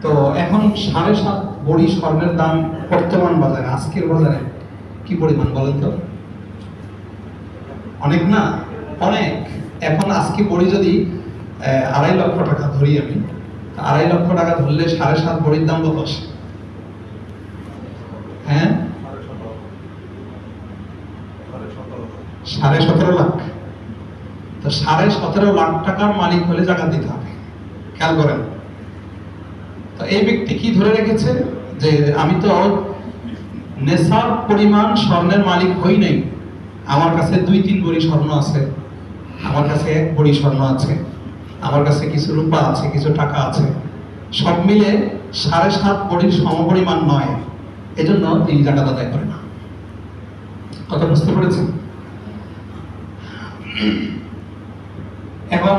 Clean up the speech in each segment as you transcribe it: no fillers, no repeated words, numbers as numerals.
তো এখন 7.5 ভরি স্বর্ণের দাম বর্তমান বাজারে, আজকের বাজারে কি পরিমাণ বলেন তো? অনেক না? অনেক। এখন আজকে ভরি যদি 2.5 লক্ষ টাকা ধরি আমি, 2.5 লক্ষ টাকা ধরলে 7.5 ভরির দাম কত আসে? হ্যাঁ, 17.5 লাখ। তো 17.5 লাখ টাকার মালিক হলে জাকাত দিতে হবে। খেয়াল করেন। তো এই ব্যক্তি কি ধরে রেখেছে যে আমি তো নেশার পরিমাণ স্বর্ণের মালিক হই নাই, আমার কাছে 2-3 ভরি স্বর্ণ আছে, আমার কাছে 1 ভরি স্বর্ণ আছে, আমার কাছে কিছু রূপা আছে, কিছু টাকা আছে, সব মিলে 7.5 ভরির সমপরিমাণ নয়, এজন্য তিনি জাকাত আদায় করে না। কথা বুঝতে পেরেছেন? এখন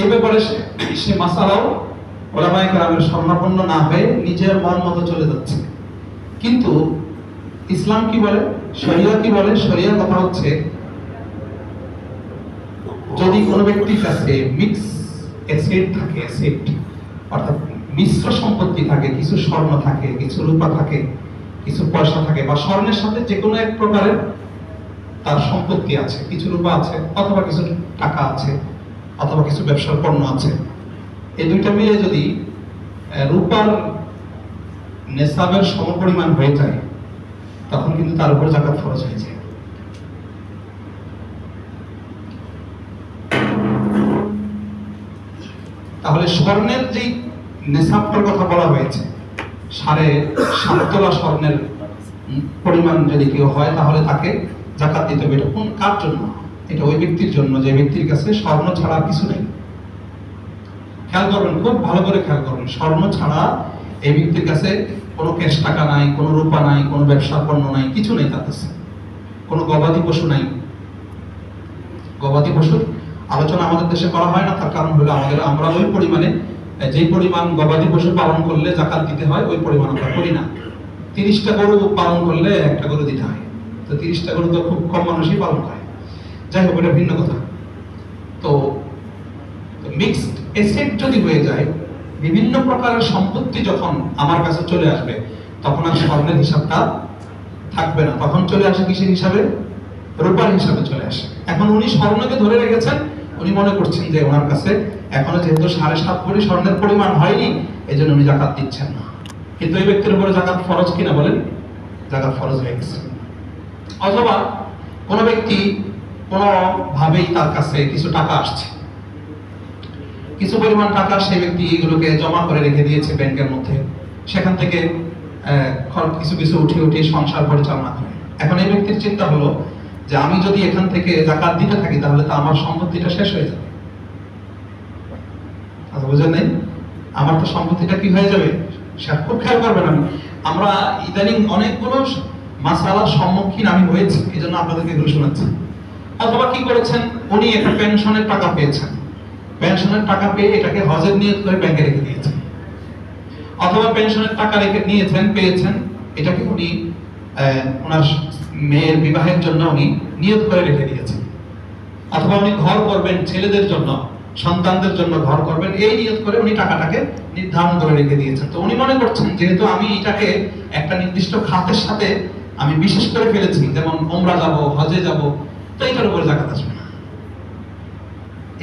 এই ব্যাপারে সে মাসালাও ওলামায়ে কেরামের শরণাপন্ন না হয়ে নিজের মন মতো চলে যাচ্ছে। কিন্তু ইসলাম কি বলে, শরিয়া কি বলে? শরিয়া কথা হচ্ছে, যদি কোনো ব্যক্তির কাছে মিক্স অ্যাসেট থাকে, অ্যাসেট অর্থাৎ মিশ্র সম্পত্তি থাকে, কিছু স্বর্ণ থাকে, কিছু রূপা থাকে, কিছু পয়সা থাকে, বা স্বর্ণের সাথে যে কোনো এক প্রকারের তার সম্পত্তি আছে, কিছু রূপা আছে, অথবা কিছু টাকা আছে, অথবা কিছু ব্যবসার পণ্য আছে, এই দুইটা মিলে যদি রূপার নেশাবের সমপরিমাণ হয়ে যায়, তখন কিন্তু তার উপর জাকাত ফরজ হয়ে যায়। তাহলে স্বর্ণের যেই নেশাবটার কথা বলা হয়েছে, 7.5 তোলা স্বর্ণের পরিমাণ যদি কেউ হয়, তাহলে তাকে জাকাত দিতে হবে। এটা কোন কার জন্য? এটা ওই ব্যক্তির জন্য যে ব্যক্তির কাছে স্বর্ণ ছাড়া কিছু নেই। খেয়াল করবেন, খুব ভালো করে খেয়াল করবেন, স্বর্ণ ছাড়া এই ব্যক্তির কাছে কোনো ক্যাশ টাকা নাই, কোনো রূপা নাই, কোনো ব্যবসার পণ্য নাই, কিছু নেই তার কাছে, কোনো গবাদি পশু নাই। গবাদি পশুর আলোচনা আমাদের দেশে করা হয় না, তার কারণ হলো আমরা ওই পরিমাণে, যেই পরিমাণ গবাদি পশু পালন করলে জাকাত দিতে হয়, ওই পরিমাণ আমরা করি না। 30টা গরু পালন করলে 1টা গরু দিতে হয়, তো 30টা গরু তো খুব কম মানুষই পালন করে। যাই হোক, এটা ভিন্ন কথা। তো মিক্সড এসেট যদি হয়ে যায়, বিভিন্ন প্রকারের সম্পত্তি যখন আমার কাছে চলে আসবে, তখন আর স্বর্ণের হিসাবটা থাকবে না, তখন চলে আসে কিসের হিসাবে? রূপার হিসাবে চলে আসে। এখন উনি স্বর্ণকে ধরে রেখেছেন, উনি মনে করছেন যে ওনার কাছে এখনো যেহেতু 7.5 ভরি স্বর্ণের পরিমাণ হয়নি, এই জন্য উনি জাকাত দিচ্ছেন না। কিন্তু এই ব্যক্তির উপরে জাকাত ফরজ কিনা বলেন? জাকাত ফরজ হয়ে গেছে। অথবা কোনো ব্যক্তি কোনোভাবেই তার কাছে কিছু টাকা আসছে, কিছু পরিমাণ টাকা সেই ব্যক্তি এগুলোকে জমা করে রেখে দিয়েছে ব্যাংকের মধ্যে, সেখান থেকে কিছু কিছু উঠিয়ে সংসার পরিচালনা করে। এখন এই ব্যক্তির চিন্তা হলো যে আমি যদি এখান থেকে জাকাত দিতে থাকি, তাহলে তো আমার সম্পত্তিটা শেষ হয়ে যাবে। আচ্ছা, বুঝেন নাই? আমার তো সম্পত্তিটা কি হয়ে যাবে? খুব খেয়াল করবেন। আমরা ইদানিং অনেকগুলো মাসালার সম্মুখীন আমি হয়েছি, এই জন্য আপনাদেরকে এগুলো শোনাচ্ছি। অথবা কি করেছেন, উনি একটা পেনশনের টাকা পেয়েছেন, পেনশনের টাকা পেয়ে এটাকে হজের নিয়ত করে ব্যাংকে রেখে দিয়েছেন। অথবা পেনশনের টাকা পেয়েছেন, এটাকে উনি ওনার মেয়ের বিবাহের জন্য উনি নিয়ত করে রেখে দিয়েছেন। অথবা উনি ঘর করবেন, ছেলেদের জন্য, সন্তানদের জন্য ঘর করবেন, এই নিয়ত করে উনি টাকাটাকে নির্ধারণ করে রেখে দিয়েছেন। তো উনি মনে করছেন যেহেতু আমি এটাকে একটা নির্দিষ্ট খাতের সাথে আমি বিশেষ করে ফেলেছি, যেমন ওমরা যাব, হজে যাব, তো এইটার উপরে জাকাত আসবে না।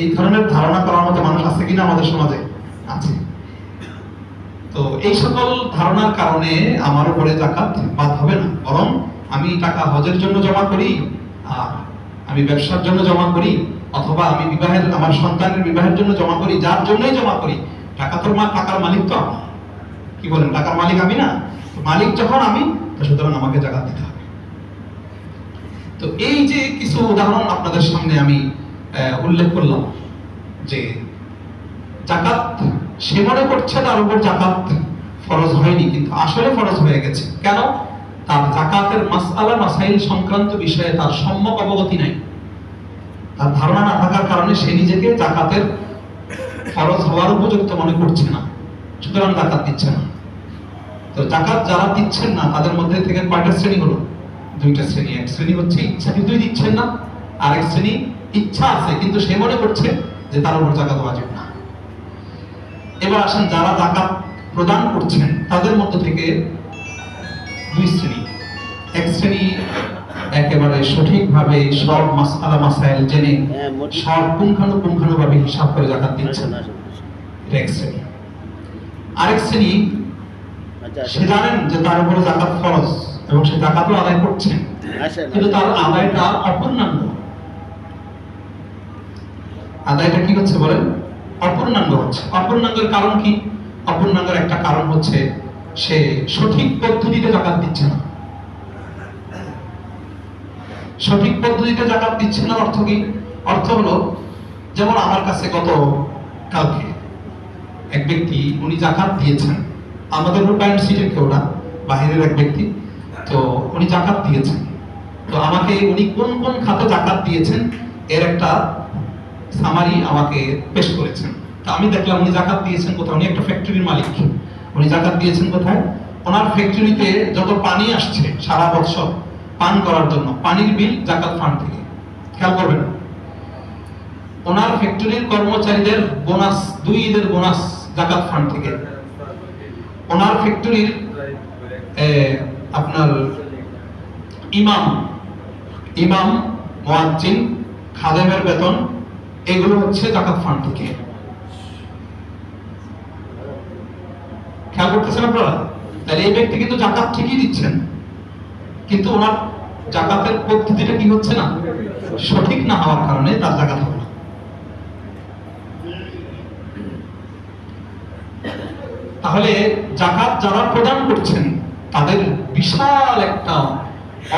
এই ধরনের ধারণা করার মতো মানুষ আছে কিনা আমাদের সমাজে? আছে। তো এই সকল ধারণার কারণে আমার উপরে জাকাত বাদ হবে না, বরং আমি টাকা হজের জন্য জমা করি, আর আমি ব্যবসার জন্য জমা করি, অথবা আমি আমার সন্তানের বিবাহের জন্য জমা করি, যার জন্যই জমা করি, টাকার মালিক তো আমি। কি বলেন? টাকার মালিক আমি না? মালিক যখন আমি, তো সুতরাং আমাকে জাকাত দিতে হবে। তো এই যে কিছু উদাহরণ আপনাদের সামনে আমি উল্লেখ করলাম, যে জাকাত সে মনে করছে তার উপর জাকাত ফরজ হয়নি, কিন্তু আসলে ফরজ হয়ে গেছে। কেন? তার জাকাতের মাসাইল সংক্রান্ত বিষয়ে তার সম্যক অবগতি নাই, তার ধারণা না থাকার কারণে সে নিজেকে জাকাতের ফরজ হওয়ার উপযুক্ত মনে করছে না, সুতরাং জাকাত দিচ্ছে না। তো জাকাত যারা দিচ্ছেন না, তাদের মধ্যে থেকে কয়টা শ্রেণী হলো? 2টা শ্রেণী। এক শ্রেণী হচ্ছে ইচ্ছাকৃতই দিচ্ছেন না, আর এক শ্রেণী ইচ্ছা আছে কিন্তু সে মনে করছে যে তার উপর জাকাত ওয়াজিব না। এবার আসেন, যারা জাকাত প্রদান করছেন তাদের মধ্য থেকে দুই শ্রেণী। এক শ্রেণী একেবারে সঠিকভাবে সব মাসআলা মাসাইল জেনে সব পুঙ্খানুপুঙ্খানুভাবে হিসাব করে জাকাত দিচ্ছেন, এক শ্রেণী। আরেক শ্রেণী সে জানেন যে তার উপরে জাকাত ফরজ এবং সে জাকাতও আদায় করছেন, কিন্তু তার আদায়টা অপূর্ণাঙ্গ। আদায়টা কি হচ্ছে বলেন? অপূর্ণাঙ্গ হচ্ছে। অপূর্ণাঙ্গের কারণ কি? অপূর্ণাঙ্গের একটা কারণ হচ্ছে সে সঠিক পদ্ধতিতে জাকাত দিচ্ছে না। সঠিক পদ্ধতিতে জাকাত দিচ্ছে না অর্থ কি? অর্থ হলো, যেমন আমার কাছে গত কালকে এক ব্যক্তি, উনি জাকাত দিয়েছেন, আমাদের রূপায়ণ সিটের কেউ না, বাহিরের এক ব্যক্তি, তো উনি জাকাত দিয়েছেন। তো আমাকে উনি কোন কোন খাতে জাকাত দিয়েছেন এর একটা সামারি আমাকে পেশ করেছেন। তো আমি দেখলাম উনি জাকাত দিয়েছেন কোথায়। উনি একটা ফ্যাক্টরির মালিক। উনি জাকাত দিয়েছেন কোথায়? ওনার ফ্যাক্টরিতে যত পানি আসছে সারা বছর পান করার জন্য, পানির বিল জাকাত ফান্ড থেকে। খেয়াল করবেন, ওনার ফ্যাক্টরির কর্মচারীদের বোনাস, 2 ঈদের বোনাস জাকাত ফান্ড থেকে। ওনার ফ্যাক্টরির আপনার ইমাম মুয়াজ্জিন খাদেমের বেতন, এগুলো হচ্ছে জাকাত ফান্ড থেকে। খেয়াল করতেছেন আপনারা? তাহলে এই ব্যক্তি কিন্তু জাকাত ঠিকই দিচ্ছেন, কিন্তু ওনার জাকাতের পদ্ধতিটা কি হচ্ছে না, সঠিক না হওয়ার কারণে তার জাকাত হবে না। তাহলে জাকাত যারা প্রদান করছেন তাদের বিশাল একটা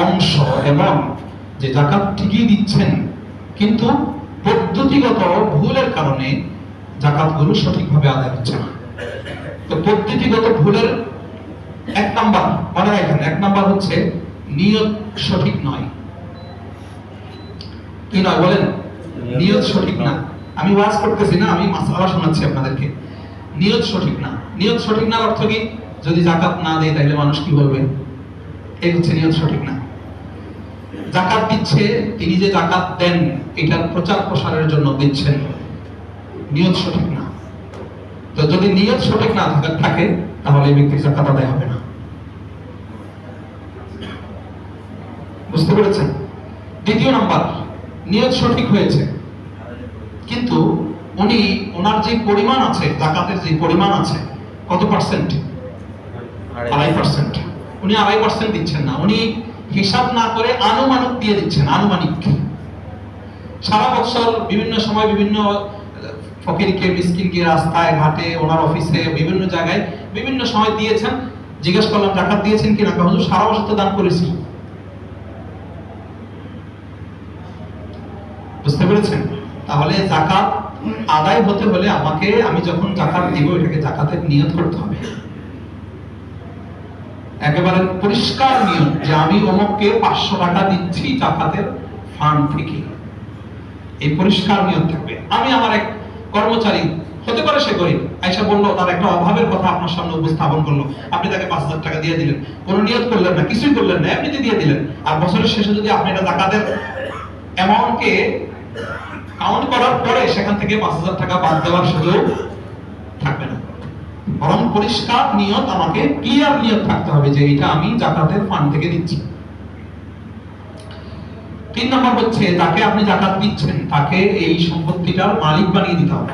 অংশ, এবং যে জাকাত ঠিকই দিচ্ছেন কিন্তু পদ্ধতিগত ভুলের কারণে জাকাতগুলো সঠিকভাবে আদায় হচ্ছে না। তো পদ্ধতিগত ভুলের এক নাম্বার মনে রাখেন, এক নাম্বার হচ্ছে নিয়ত সঠিক নয়। কি নয় বলেন? নিয়ত সঠিক না। আমি ওয়াজ করতেছি না, আমি মাসআলা শোনাচ্ছি আপনাদেরকে। নিয়ত সঠিক না। নিয়ত সঠিক না অর্থ কি? যদি জাকাত না দেয় তাহলে মানুষ কি বলবে? এই হচ্ছে নিয়ত সঠিক না। জাকাত দিচ্ছে, তিনি যে জাকাত দেন এটার প্রচার প্রসারের জন্য দিচ্ছেন, নিয়ত সঠিক না। তো যদি নিয়ত সঠিক না থাকে তাহলে এই ব্যক্তির জাকাত আদায় হবে না। বুঝতে পেরেছেন? দ্বিতীয় নাম্বার, নিয়ত সঠিক হয়েছে কিন্তু উনি ওনার যে পরিমাণ আছে, জাকাতের যে পরিমাণ আছে, কত পার্সেন্ট? 2.5%। উনি 2.5% দিচ্ছেন না, উনি হিসাব না করে আনুমানিক দিয়ে দিচ্ছেন। আনুমানিক সারা বছর বিভিন্ন সময় বিভিন্ন ফকিরকে মিসকিনকে রাস্তায় ঘাটে, ওনার অফিসে, বিভিন্ন জায়গায় বিভিন্ন সময় দিয়েছেন। জিজ্ঞেস করলাম জাকাত দিয়েছেন কিনা? হুজুর সারা বছর তো দান করেছি। বুঝতে পেরেছেন? তাহলে জাকাত আদায় হতে হলে আমি যখন জাকাত দিব এটাকে জাকাতের নিয়ত করতে হবে, একেবারে পরিষ্কার নিয়ত যে আমি অমুককে 500 টাকা দিচ্ছি জাকাতের ফান্ড থেকে। এই পরিষ্কার নিয়ত থাকবে। আমি আমার এক কর্মচারী, হতে পারে সে গরিব, আয়েশা বলল তার একটা অভাবের কথা আপনার সামনে উপস্থাপন করলো, আপনি তাকে 5000 টাকা দিয়ে দিলেন, কোনো নিয়ত করলেন না, কিছুই করলেন না, এমনিতে দিয়ে দিলেন। আর বছরের শেষে যদি আপনি এটা জাকাতের অ্যামাউন্টকে কাউন্ট করার পরে সেখান থেকে 5000 টাকা বাদ দেওয়ার সুযোগ থাকবে না। বরং পরিষ্কার নিয়ত, আমাকে ক্লিয়ার নিয়ত থাকতে হবে যে এটা আমি জাকাতের ফান্ড থেকে দিচ্ছি। 3 নম্বর হচ্ছে, যাকে আপনি জাকাত দিচ্ছেন তাকে এই সম্পত্তিটার মালিক বানিয়ে দিতে হবে।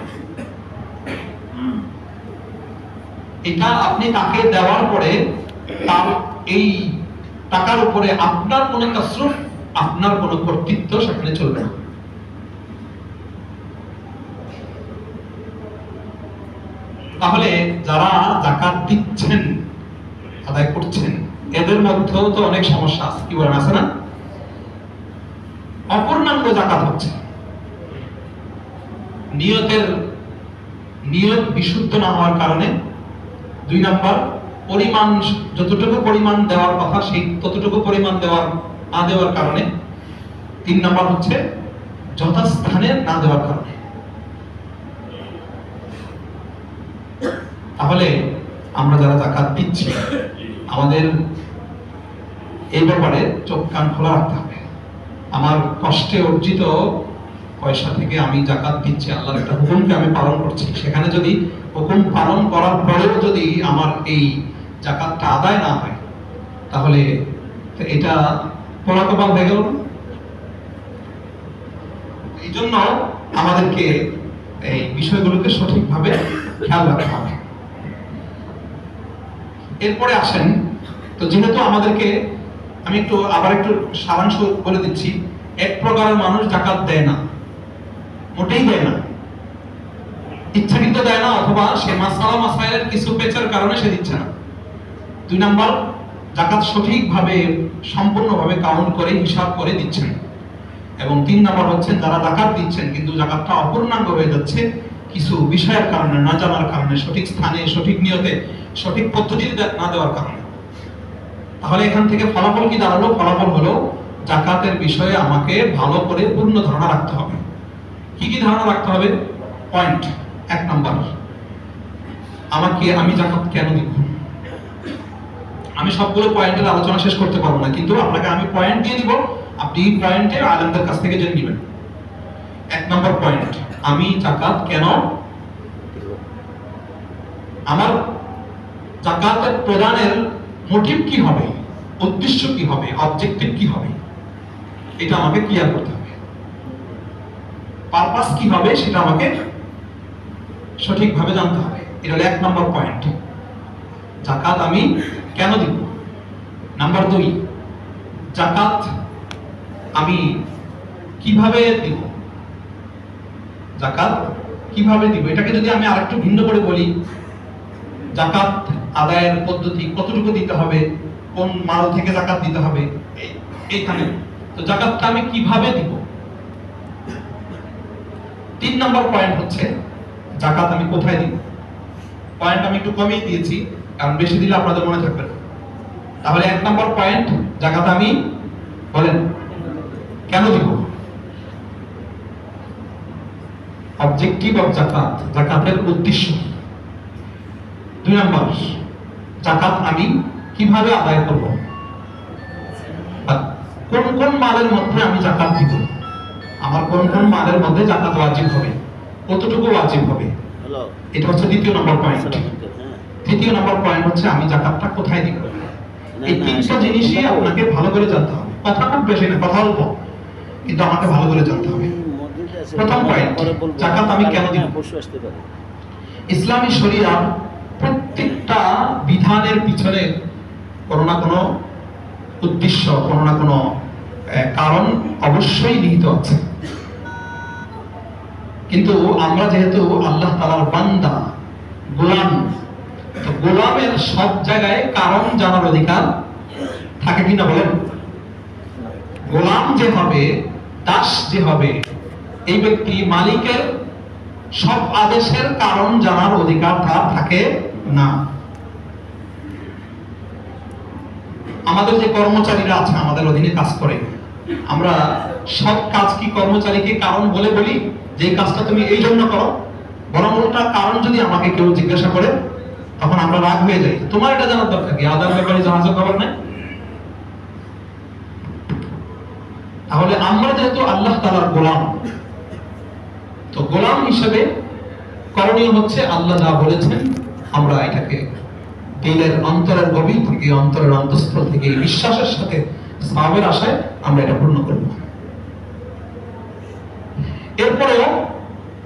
এটা আপনি তাকে দেওয়ার পরে তার এই টাকার উপরে আপনার কোনো তাসরুফ, আপনার কোনো কর্তৃত্ব সেখানে চলবে না। তাহলে যারা জাকাত দিচ্ছেন, আদায় করছেন, এদের মধ্যেও তো অনেক সমস্যা আছে। কি বলেন, আছে না? অপূর্ণাঙ্গ জাকাত হচ্ছে, নিয়ত বিশুদ্ধ না হওয়ার কারণে। 2 নাম্বার, পরিমাণ, যতটুকু পরিমাণ দেওয়ার কথা সেই ততটুকু পরিমাণ না দেওয়ার কারণে। 3 নাম্বার হচ্ছে যথাস্থানে না দেওয়ার কারণে। তাহলে আমরা যারা জাকাত দিচ্ছি আমাদের এই ব্যাপারে চোখ কান খোলা রাখতে হবে। আমার কষ্টে অর্জিত পয়সা থেকে আমি জাকাত দিচ্ছি, আল্লাহর একটা হুকুমকে আমি পালন করছি, সেখানে যদি হুকুম পালন করার পরেও যদি আমার এই জাকাতটা আদায় না হয়, তাহলে এটা পোড়া কপাল হয়ে গেল। এই জন্য আমাদেরকে এই বিষয়গুলোকে সঠিকভাবে খেয়াল রাখতে হবে। এরপরে আসেন, তো যেহেতু আমাদেরকে, আমি আবার একটু সারাংশ বলে দিচ্ছি। এক প্রকারের মানুষ জাকাত দেয় না, মোটেই দেয় না, ইচ্ছাকৃত দেয় না, অথবা সে মাসালা মাসাইলের কিছু পেঁচার কারণে সে দিচ্ছে না। 2 নাম্বার, জাকাত সঠিকভাবে সম্পূর্ণভাবে কাউন্ট করে হিসাব করে দিচ্ছেন। এবং 3 নাম্বার হচ্ছে যারা জাকাত দিচ্ছেন কিন্তু জাকাতটা অপূর্ণাঙ্গ হয়ে যাচ্ছে কিছু বিষয়ের কারণে, না জানার কারণে, সঠিক স্থানে, সঠিক নিয়তে, সঠিক পদ্ধতিতে না দেওয়ার কারণে। তাহলে এখান থেকে ফলাফল কি দাঁড়ালো? ফলাফল হলো জাকাতের বিষয়ে আমাকে ভালো করে পূর্ণ ধারণা রাখতে হবে। কি কি ধারণা রাখতে হবে? পয়েন্ট 1 নাম্বার, আমি জাকাত কেন দিব? আমি সবগুলো পয়েন্টের আলোচনা শেষ করতে পারবো না, কিন্তু আপনাকে আমি পয়েন্ট দিয়ে দিব, আপনি এই পয়েন্টে আলেমদের কাছ থেকে জেনে নেবেন। 1 নম্বর পয়েন্ট, আমি জাকাত কেন, আমার জাকাতের প্রদানের মোটিভ কি হবে, উদ্দেশ্য কি হবে, অবজেক্টিভ কি হবে, এটা আমাকে ক্লিয়ার করতে হবে। পারপাস কি হবে সেটা আমাকে সঠিকভাবে জানতে হবে। এটা হলো 1 নম্বর পয়েন্ট, জাকাত আমি কেন দিব। নাম্বার 2, জাকাত আমি কিভাবে দিব, জাকাত কিভাবে দিব। এটাকে যদি আমি আরেকটু ভিন্ন করে বলি, জাকাত আদায়ের পদ্ধতি, কতটুকু দিতে হবে, কোন মাল থেকে জাকাত দিতে হবে, এইখানে তো জাকাতটা আমি কিভাবে দিব। 3 নম্বর পয়েন্ট হচ্ছে জাকাত আমি কোথায় দিব। পয়েন্ট আমি একটু কমিয়ে দিয়েছি, কারণ বেশি দিলে আপনাদের মনে থাকবে না। তাহলে 1 নম্বর পয়েন্ট, জাকাত আমি বলেন কেন দিব, অবজেক্টিভ অফ জাকাত, জাকাতের উদ্দেশ্য। 2 নম্বর, জাকাত আমি কিভাবে আদায় করব, কোন কোন মালের মধ্যে আমি জাকাত দিব, আমার কোন কোন মালের মধ্যে জাকাত ওয়াজিব হবে, কতটুকু ওয়াজিব হবে, এটা হচ্ছে 2 নম্বর পয়েন্ট। 3 নম্বর পয়েন্ট হচ্ছে আমি জাকাতটা কোথায় দিব। এই 3টা জিনিসই আপনাকে ভালো করে জানতে হবে। কথা খুব বেশি না, কথা অল্প, কিন্তু আমাকে ভালো করে জানতে হবে। প্রথম পয়েন্ট, জাকাত আমি কেন দিব। ইসলামী শরিয়ার প্রত্যেকটা বিধানের পিছনে কোনো না কোনো উদ্দেশ্য, কোনো না কোনো কারণ অবশ্যই নিহিত আছে। কিন্তু আমরা যেহেতু আল্লাহ তাআলার বান্দা, গোলাম, তো গোলামের সব জায়গায় কারণ জানার অধিকার থাকে কিনা বলেন। গোলাম যে হবে, দাস যে হবে, এই ব্যক্তি মালিকের সব আদেশের কারণ জানার অধিকার তার থাকে না। আমাদের যে কর্মচারীরা আছে, আমাদের অধীনে কাজ করে, আমরা সব কাজ কি কর্মচারীকে কারণ বলে বলি যে এই কাজটা তুমি এই জন্য করো? বরং ওটা কারণ যদি আমাকে কেউ জিজ্ঞাসা করে, তখন আমরা রাগ হয়ে যাই, তোমার এটা জানার দরকার কি, আদার ব্যাপারে জাহাজের খবর নাই। তাহলে আমরা যেহেতু আল্লাহ তাআলার গোলাম, তো গোলাম হিসেবে করণীয় হচ্ছে আল্লাহ যা বলেছেন আমরা এটাকে দিলের অন্তরের গভীর থেকে, অন্তরের অন্তঃস্থল থেকে বিশ্বাসের সাথে, সওয়াবের আশায় আমরা এটা পূর্ণ করব। এরপরেও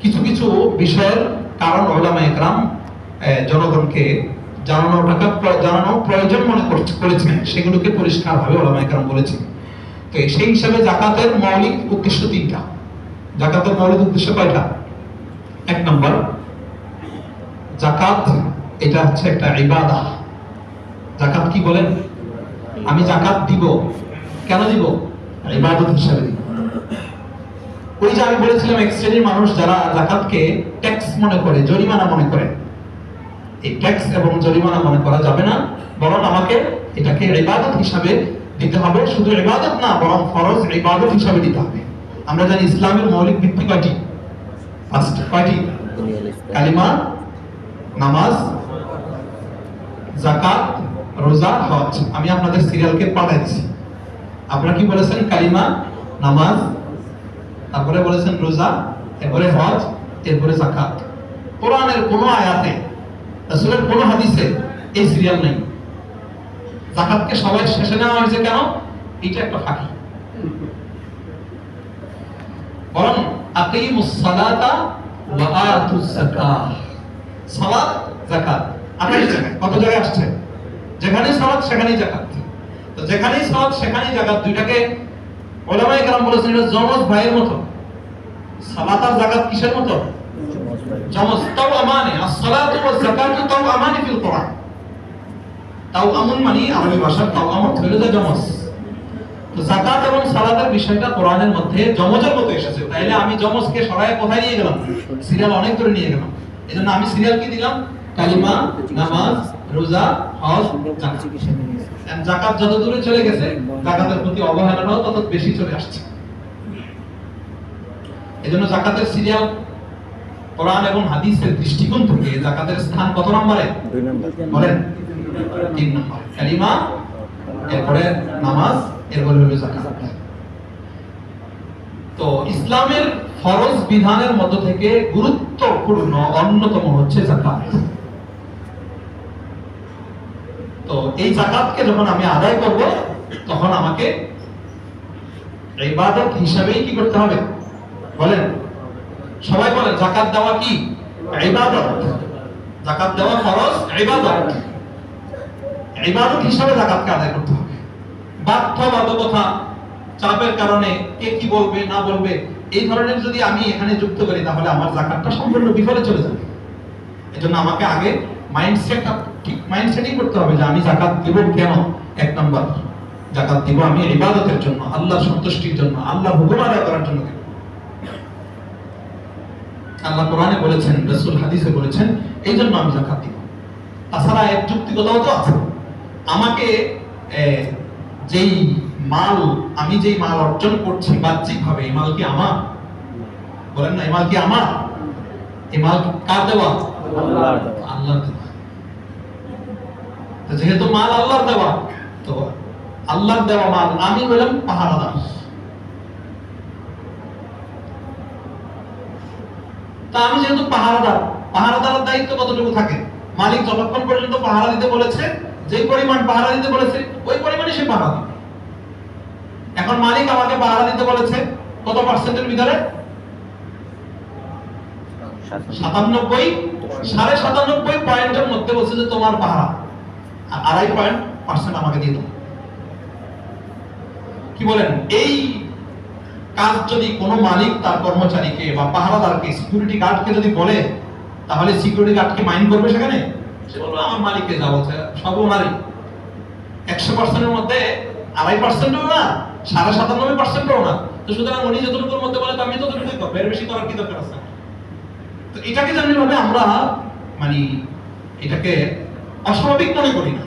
কিছু কিছু বিষয়ের কারণ উলামায়ে কেরাম জনগণকে জানানো প্রয়োজন মনে করেছেন, সেগুলোকে পরিষ্কারভাবে উলামায়ে কেরাম বলেছেন। তো সেই হিসাবে জাকাতের মৌলিক উদ্দেশ্য 3টা। জাকাতের মৌলিক উদ্দেশ্য কয়টা? 1 নম্বর, জাকাত এটা হচ্ছে একটা ইবাদত। জাকাত কি বলেন? আমি জাকাত দিব, কেন দিব? ইবাদত হিসেবে দিব। ওই যে আমি বলেছিলাম এক শ্রেণীর মানুষ যারা জাকাতকে ট্যাক্স মনে করে, জরিমানা মনে করে। এই ট্যাক্স এবং জরিমানা মনে করা যাবে না, বরং আমাকে এটাকে ইবাদত হিসাবে দিতে হবে। শুধু ইবাদত না, বরং ফরজ ইবাদত হিসাবে দিতে হবে। আমরা জানি ইসলামের মৌলিক ভিত্তি কয়টি? 5টি। কালিমা, নামাজ, যাকাত, রোজা, হজ। আমি আপনাদের সিরিয়ালকে পাঠাইছি। আপনারা কি বলেছেন? কালিমা, নামাজ, তারপরে বলেছেন রোজা, এরপরে হজ, এরপরে যাকাত। কোরআনের কোন আয়াতে, রাসূলের কোন হাদিসে এই সিরিয়াল নেই। যাকাতকে সবাই শেষে নেওয়া হয়েছে কেন? এটা একটা ফাঁকি। বরং আকিমুস সালাতা ওয়া আতুস যাকাত, সালাত যাকাত 28 জায়গায়, কত জায়গায় আসছে? যেখানেই সালাত সেখানেই যাকাত। তো যেখানেই সালাত সেখানেই যাকাত, দুইটাকে উলামায়ে কেরাম বলেছেন এটা যমজ ভাইয়ের মতো। সালাত আর যাকাত কিসের মতো? যমজ। তাও আমানে as-সালাতু ওয়াজ-যাকাতু তাও আমানে ফিল কোরআন। তাও আমন মানে আরবি ভাষার তাও আমন হলো যে যমজ। তো যাকাত এবং সালাতের বিষয়টা কোরআনের মধ্যে যমজের মতো এসেছে। তাইলে আমি যমজকে সরায় কোথায় নিয়ে গেলাম? সিরিয়াল অনেক দূরে নিয়ে গেলাম। এজন্য আমি সিরিয়াল কি দিলাম? কালিমা, নামাজ, রোজা, হজ, যাকাত। যাকাত যত দূরে চলে গেছে, যাকাতের প্রতি অবহেলাটাও তত বেশি চলে আসছে। এজন্য যাকাতের সিরিয়াল কোরআন এবং হাদিসের দৃষ্টিকোণ থেকে যাকাতের স্থান কত নম্বরে? 2 নম্বর। বলেন 3 নম্বর। কালিমা, এরপরে নামাজ, এরপরে হলো যাকাত। তো ইসলামের ফরজ বিধানের মধ্য থেকে গুরুত্বপূর্ণ অন্যতম হচ্ছে যাকাত। তো এই যাকাতকে যখন আমি আদায় করব, তখন আমাকে ইবাদত হিসাবেই কি করতে হবে? বলেন, সবাই বলেন, যাকাত দেওয়া কি ইবাদত? যাকাত দেওয়া ফরজ, ইবাদত। ইবাদত হিসাবে যাকাতকে আদায় করতে হবে। বাধ্যবাধকতা, চাপের কারণে কে কি বলবে না বলবে, এই ধরনের যদি আমি এখানে যুক্ত করি, তাহলে আমার যাকাতটা সম্পূর্ণ বিফলে চলে যাবে। এজন্য আমাকে আগে মাইন্ডসেটটা ঠিক মাইন্ডসেটই করতে হবে যে আমি যাকাত দেব কেন? 1 নম্বর, যাকাত দিব আমি ইবাদতের জন্য, আল্লাহর সন্তুষ্টির জন্য, আল্লাহর হুকুম আদায় করার জন্য দেব। আল্লাহ কোরআনে বলেছেন, রাসূল হাদিসে বলেছেন, এই জন্য আমি যাকাত দিব। তাছাড়া এর যুক্তিকতাও তো আছে। আমাকে যেই মাল, আমি যেই মাল অর্জন করছি বাহ্যিকভাবে, এই মাল কি আমার? বলেন না, এই মাল কি আমার? এই মাল কার দেওয়া? আল্লাহর দেওয়া। আল্লাহর দেওয়া। তো যেহেতু মাল আল্লাহর দেওয়া, তো আল্লাহর দেওয়া মাল আমি হলাম পাহারাদার। তা আমি যেহেতু পাহারাদার, পাহারাদারের দায়িত্ব কতটুকু থাকে? মালিক যতক্ষণ পর্যন্ত পাহারা দিতে বলেছে, যেই পরিমাণ পাহারা দিতে বলেছে ওই পরিমাণই সে পাহারা দিবে। এখন মালিক আমাকে পাহারা দিতে বলেছে কত পার্সেন্টের ভিতরে? 97, 97.5 পয়েন্টের মধ্যে বলছে যে তোমার পাহারা, আর 2.5% আমাকে দিয়ে দাও। কি বলেন? এই কাজ যদি কোনো মালিক তার কর্মচারীকে বা পাহারাদারকে, সিকিউরিটি গার্ডকে যদি বলে, তাহলে সিকিউরিটি গার্ডকে মাইন্ড করবে সেখানে? সে বলবে আমার মালিককে যা বলছে সব ওনারই। 100%-এর মধ্যে 2.5%ও না, 97.5%ও না। তো সুতরাং উনি যতটুকুর মধ্যে বলে আমি ততটুকুই করবো, এর বেশি করার কি দরকার আছে? তো এটাকে যেমনি ভাবে আমরা মানে এটাকে অস্বাভাবিক মনে করি না,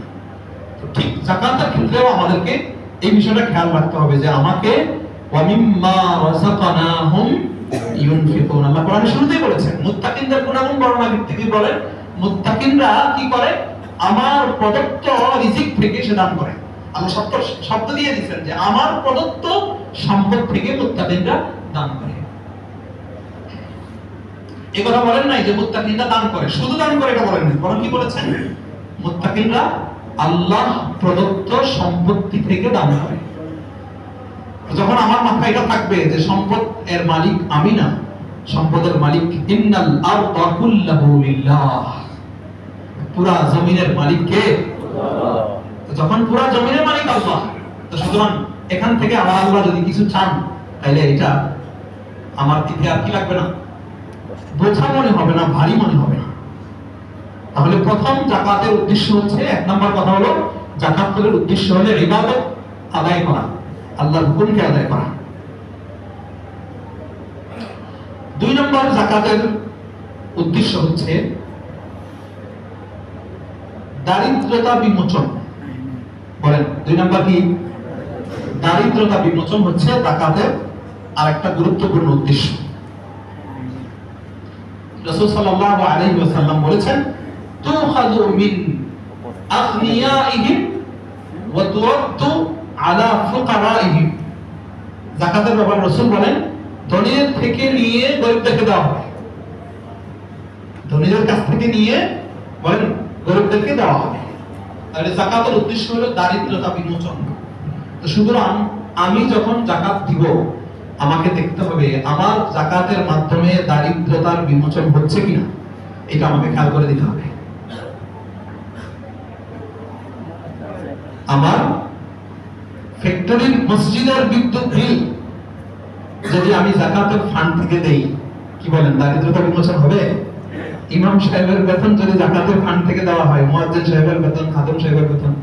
তো ঠিক যাকাতের ক্ষেত্রেও আমাদেরকে এই বিষয়টা খেয়াল রাখতে হবে যে আমাকে ওয়ামিম্মা রাযাকনাহুম ইউনফিকুন। আল্লাহ কোরআনে শুরুতেই বলেছেন, মুত্তাকিনদের গুণাগুণ বর্ণনা করতে গিয়ে বলেন, মুত্তাকিনরা কি করে? আমার প্রদত্ত রিজিক থেকে সে দান করে। আল্লাহ শব্দ দিয়ে দিয়েছেন যে আমার প্রদত্ত সম্পদ থেকে মুত্তাকিনরা দান করে। এই কথা বলেন নাই যে মুত্তাকিনরা দান করে, শুধু দান করে এটা বলেন না, বরং কি বলেছেন? মুত্তাকিনরা আল্লাহ প্রদত্ত সম্পত্তি থেকে দান করে। যখন আমার মাথায় এটা থাকবে যে সম্পদ এর মালিক আমি না, সম্পদের মালিক ইন্নাল আরদা কুল্লুহু লিল্লাহ, পুরা জমিনের মালিক কে? আল্লাহ। যখন পুরা জমিনের মালিক আল্লাহ, তো সুতরাং এখান থেকে আমার আল্লাহ যদি কিছু চান, তাহলে এটা আমার দিকে আর কি লাগবে না, বোঝা মনে হবে না, ভারী মনে হবে না। তাহলে প্রথম যাকাতের উদ্দেশ্য হচ্ছে, 1 নম্বর কথা হলো যাকাতের উদ্দেশ্য হলো ইবাদত আদায় করা, আল্লাহর হুকুমকে আদায় করা। 2 নম্বর যাকাতের উদ্দেশ্য হচ্ছে দারিদ্রতা বিমোচন। বলেন 2 নম্বর কি? দারিদ্রতা বিমোচন হচ্ছে যাকাতের আরেকটা গুরুত্বপূর্ণ উদ্দেশ্য। রাসূল সাল্লাল্লাহু আলাইহি ওয়াসাল্লাম বলেছেন, তুখাযু মিন আগনিয়াইহিম ওয়া তুরাদ্দু আলা ফুকারাইহিম। যাকাতের ব্যাপারে রাসূল বলেন, ধনীদের থেকে নিয়ে গরিবদেরকে দেওয়া হবে, ধনীদের কাছ থেকে নিয়ে বলেন গরিবদেরকে দেওয়া হবে। তাহলে যাকাতের উদ্দেশ্য হলো দারিদ্রতা বিমোচন। তো সুতরাং আমি যখন যাকাত দিব আমাকে দেখতে হবে আমার যাকাতের মাধ্যমে দারিদ্রতার বিমোচন হচ্ছে কিনা, এটা আমাকে খেয়াল করে দিতে হবে। আমার ফ্যাক্টরির মসজিদের বিদ্যুৎ বিল যদি আমি যাকাতের ফান্ড থেকে দেই, কি বলেন দারিদ্রতা বিমোচন হবে? ইমাম সাহেবের বেতন যদি যাকাতের ফান্ড থেকে দেওয়া হয়, মুয়াজ্জিন সাহেবের বেতন, খাদেম সাহেবের বেতন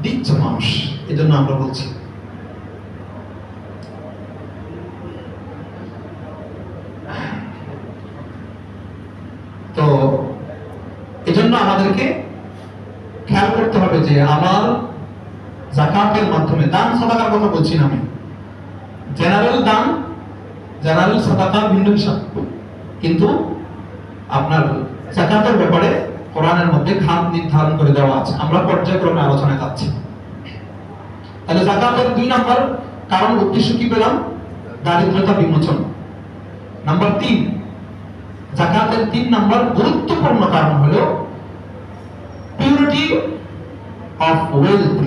দিচ্ছে মানুষ, এজন্য আমরা বলছি। তো এজন্য আমাদেরকে খেয়াল করতে হবে যে আমার যাকাতের মাধ্যমে, দান সাদাকার কথা বলছি না আমি, জেনারেল দান, জেনারেল সাদাকা ভিন্ন বিষয়, কিন্তু আপনার যাকাতের ব্যাপারে কোরআনের মধ্যে খাত নির্ধারণ করে দেওয়া আছে। আমরা পর্যায়ক্রমে আলোচনায় যাচ্ছি। তাহলে যাকাতের 2 নম্বর কারণ উদ্দেশ্য কি পেলাম? দারিদ্রতা বিমোচন। নাম্বার 3, যাকাতের 3 নম্বর গুরুত্বপূর্ণ কারণ হলো পিউরিটি অফ ওয়েলথ,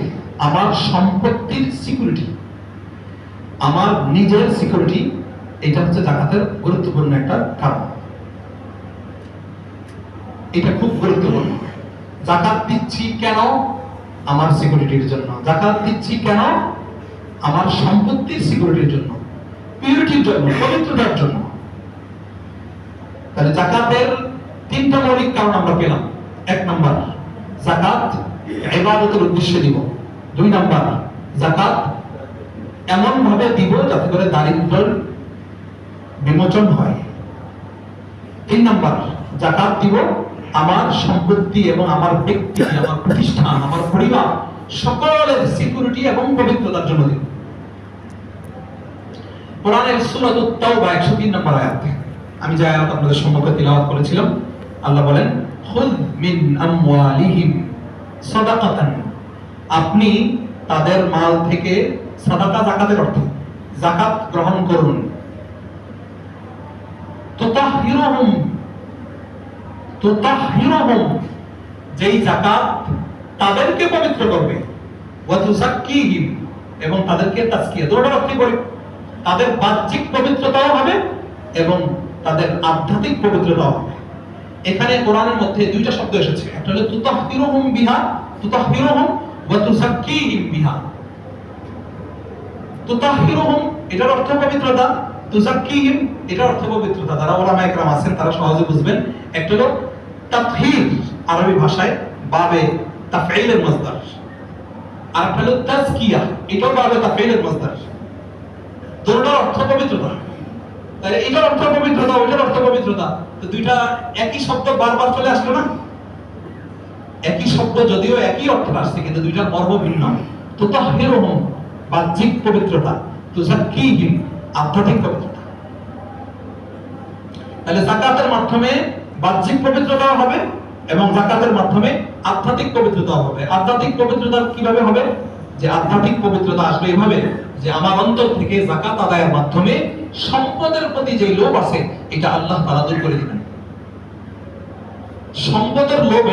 আমার সম্পত্তির সিকিউরিটি, আমার নিজের সিকিউরিটি। এটা হচ্ছে যাকাতের গুরুত্বপূর্ণ একটা কারণ। এটা খুব গুরুত্বপূর্ণ। যাকাত দিচ্ছি কেন? আমার সিকিউরিটির জন্য। যাকাত দিচ্ছি কেন? আমার সম্পত্তির সিকিউরিটির জন্য, পিউরিটির জন্য, পবিত্রতার জন্য। তাহলে যাকাতের 3টা মৌলিক কারণ আমরা পেলাম। 1 নম্বর, যাকাত ইবাদতের উদ্দেশ্যে দিব। 2 নম্বর, যাকাত এমন ভাবে দিব যাতে করে দারিদ্র্যের বিমোচন হয়। 3 নম্বর, যাকাত দিব আমার সম্পত্তি এবং আমার ব্যক্তি, আমার প্রতিষ্ঠান, আমার পরিবার সকলের সিকিউরিটি এবং পবিত্রতার জন্য দিব। কোরআনের সূরা আত-তাওবা 103 নম্বর আয়াত, আমি যে আয়াত আপনাদের সম্মুখে তিলাওয়াত করেছিলাম, আল্লাহ বলেন খুয মিন আমওয়ালিহিম সাদাকাতান, আপনি তাদের মাল থেকে সাদাকা, যাকাতের অর্থ যাকাত গ্রহণ করুন। তুতাহহিরুহুম, তুতাহহিরুহুম, যেই যাকাত তাদেরকে পবিত্র করবে, ওয়া তুযাক্কিহিম, এবং তাদেরকে তাজকিয়া, দুটোর অর্থ করে তাদের বাহ্যিক পবিত্রতাও হবে এবং তাদের আধ্যাত্মিক পবিত্রতাও হবে। এখানে কোরআনের মধ্যে 2টা শব্দ এসেছে, একটা হলো তুতাহহিরুহুম বিহা, তুতাহহিরুহুম ওয়া তুযাক্কিহিম বিহা। তুতাহহিরুহুম এটার অর্থ পবিত্রতা, তুযাক্কিহিম এটার অর্থ পবিত্রতা। যারা উলামায়ে কেরাম আছেন তারা সহজে বুঝবেন। একটা হলো তাতহীর, আরবি ভাষায় বাবে তাফঈলের মাসদার, আর একটা হলো তাজকিয়া, এটাও বাবে তাফঈলের মাসদার। দুটোর অর্থ পবিত্রতা। তাহলে এটার অর্থ পবিত্রতা, ওইটার অর্থ পবিত্রতা, তো দুইটা একই শব্দ বারবার চলে আসলো না? একই শব্দ যদিও একই অর্থ আসছে, কিন্তু দুইটার অর্থ ভিন্ন। তুতাহহিরুহুম বাহ্যিক পবিত্রতা, তুযাক্কিহিম আধ্যাত্মিক পবিত্রতা। তাহলে যাকাতের মাধ্যমে বাহ্যিক পবিত্রতাও হবে এবং যাকাতের মাধ্যমে আধ্যাত্মিক পবিত্রতাও হবে। আধ্যাত্মিক পবিত্রতা কিভাবে হবে? যে আধ্যাত্মিক পবিত্রতা আসবে এভাবে যে আমার অন্তর থেকে যাকাত আদায়ের মাধ্যমে সম্পদের প্রতি যে লোভ আছে এটা আল্লাহ তাআলা দূর করে দিবেন। সম্পদের লোভ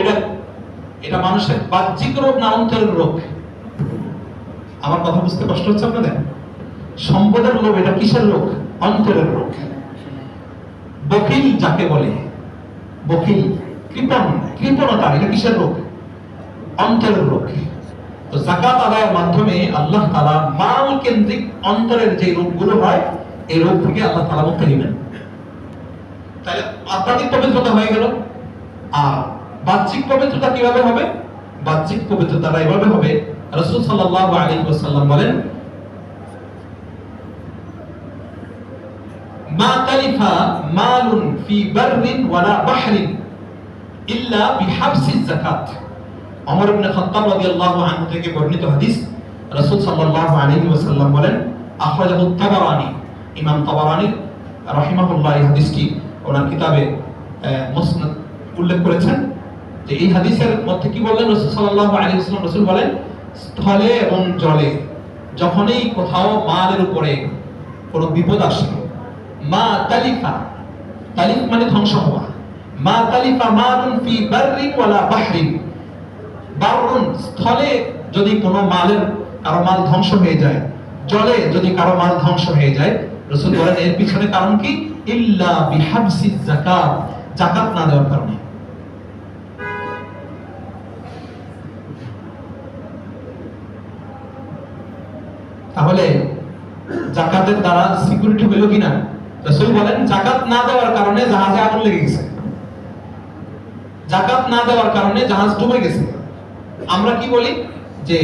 এটা মানুষের বাহ্যিক রোগ না অন্তরের রোগ? আমার কথা বুঝতে কষ্ট হচ্ছে আপনাদের? সম্পদের লোভ এটা কিসের রোগ? অন্তরের রোগ। বখিল যাকে বলে, বখিল, কৃপণতা, এটা কিসের রোগ? অন্তরের রোগ। তো যাকাত আদায়ের মাধ্যমে আল্লাহ তাআলা মাল কেন্দ্রিক অন্তরের যে রোগগুলো হয় এই রোগ থেকে আল্লাহ তাআলা মুক্তি দিবেন। তাহলে আধ্যাত্মিক পবিত্রতা হয়ে গেল। আর বাহ্যিক পবিত্রতা কিভাবে হবে? বাহ্যিক পবিত্রতা এইভাবে হবে, রাসূল সাল্লাল্লাহু আলাইহি ওয়াসাল্লাম বলেন মা তালিফা মালুন ফি বাররিন ওয়ালা বাহরিন ইল্লা বিহাবসিজ যাকাত। ওমর ইবনে খাত্তাব রাদিয়াল্লাহু আনহু থেকে বর্ণিত হাদিস, রাসূল সাল্লাল্লাহু আলাইহি ওয়াসাল্লাম বলেন, আখরাজাহু তাবারানী, ইমাম তাবারানী রাহিমাহুল্লাহ এই হাদিসটি ওনার কিতাবে মুসনাদ উল্লেখ করেছেন। যে এই হাদিসের মধ্যে কি বললেন রাসূল সাল্লাল্লাহু আলাইহি ওয়াসাল্লাম? রাসূল বলেন স্থলে এবং জলে যখনই কোথাও মালের উপরে কোনো বিপদ আসে, মা তালিফা, তালিফ মানে ধ্বংস হওয়া, মা তালিফা মালুন ফি বাররিন ওয়ালা বাহরিন, বাররুন স্থলে যদি কোনো মালের কারো মাল ধ্বংস হয়ে যায়, জলে যদি কারো মাল ধ্বংস হয়ে যায়, রাসূল বলেন এর পিছনে কারণ কি? ইল্লা বিহাবসিজ যাকাত, যাকাত না দেওয়ার কারণে। তাহলে যাকাতের দ্বারা সিকিউরিটি হলো কিনা? রাসূল বলেন যাকাত না দেওয়ার কারণে জাহাজে আগুন লেগে গেছে, যাকাত না দেওয়ার কারণে জাহাজ ডুবে গেছে। আমরা কি বলি যে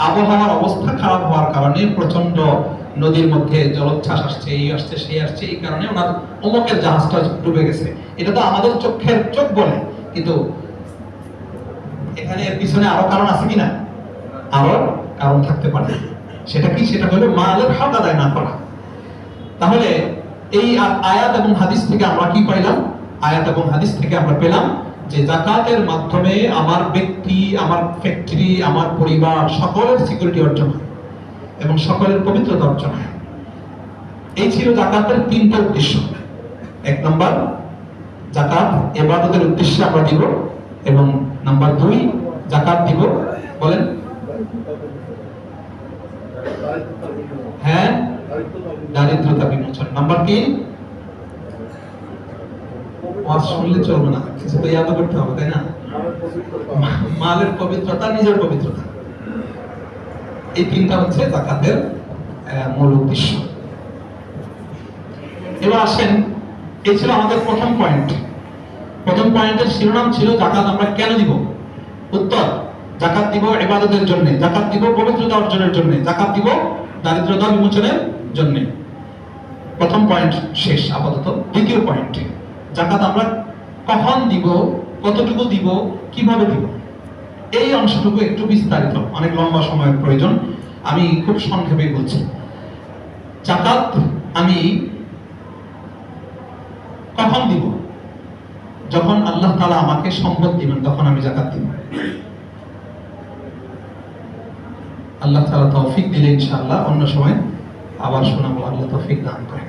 আবহাওয়ার অবস্থা খারাপ হওয়ার কারণে প্রচন্ড নদীর মধ্যে জলোচ্ছ্বাস আসছে, এই আসছে সেই আসছে, এই কারণে ওনার অমুকের জাহাজটা ডুবে গেছে। এটা তো আমাদের চোখের চোখ বলে, কিন্তু এখানে পিছনে আরো কারণ আছে কিনা? আরো কারণ থাকতে পারে। সেটা কি? সেটা হলো মালের হক আদায় না করা। তাহলে এই আয়াত এবং হাদিস থেকে আমরা কি পাইলাম? আয়াত এবং হাদিস থেকে আমরা পেলাম যে যাকাতের মাধ্যমে আমার ব্যক্তি, আমার ফ্যাক্টরি, আমার পরিবার সকলের সিকিউরিটি অর্জন হয় এবং সকলের পবিত্রতা অর্জন হয়। এই ছিল যাকাতের তিনটা উদ্দেশ্য। এক নম্বর, যাকাত ইবাদতের উদ্দেশ্যে আমরা দিব, এবং নাম্বার 2, যাকাত দিব বলেন হ্যাঁ দারিদ্রতা বিমোচন। নাম্বার 3, ওয়াজ শুনলে চলবে না, কিছু তো ইয়াদ করতে হবে, তাই না? মালের পবিত্রতা, নিজের পবিত্রতা। এই তিনটা হচ্ছে যাকাতের মূল উদ্দেশ্য। এবার আসেন, এই ছিল আমাদের প্রথম পয়েন্ট। প্রথম পয়েন্টের শিরোনাম ছিল যাকাত আমরা কেন দিব? উত্তর, যাকাত দিব ইবাদতের জন্য, যাকাত দিব পবিত্রতা অর্জনের জন্য, যাকাত দিব দারিদ্রতা বিমোচনের জন্য। প্রথম পয়েন্ট শেষ আপাতত। দ্বিতীয় পয়েন্ট, যাকাত আমরা কখন দিব, কতটুকু দিব, কিভাবে দিব, এই অংশটুকু একটু বিস্তারিত, অনেক লম্বা সময়ের প্রয়োজন। আমি খুব সংক্ষেপে বলছি। যাকাত আমি কখন দিব? যখন আল্লাহ তাআলা আমাকে সম্পদ দিবেন তখন আমি যাকাত দিব। আল্লাহ তাআলা তৌফিক দিলে ইনশাআল্লাহ অন্য সময় আবার শোনাবো। আল্লাহ তৌফিক দান করেন।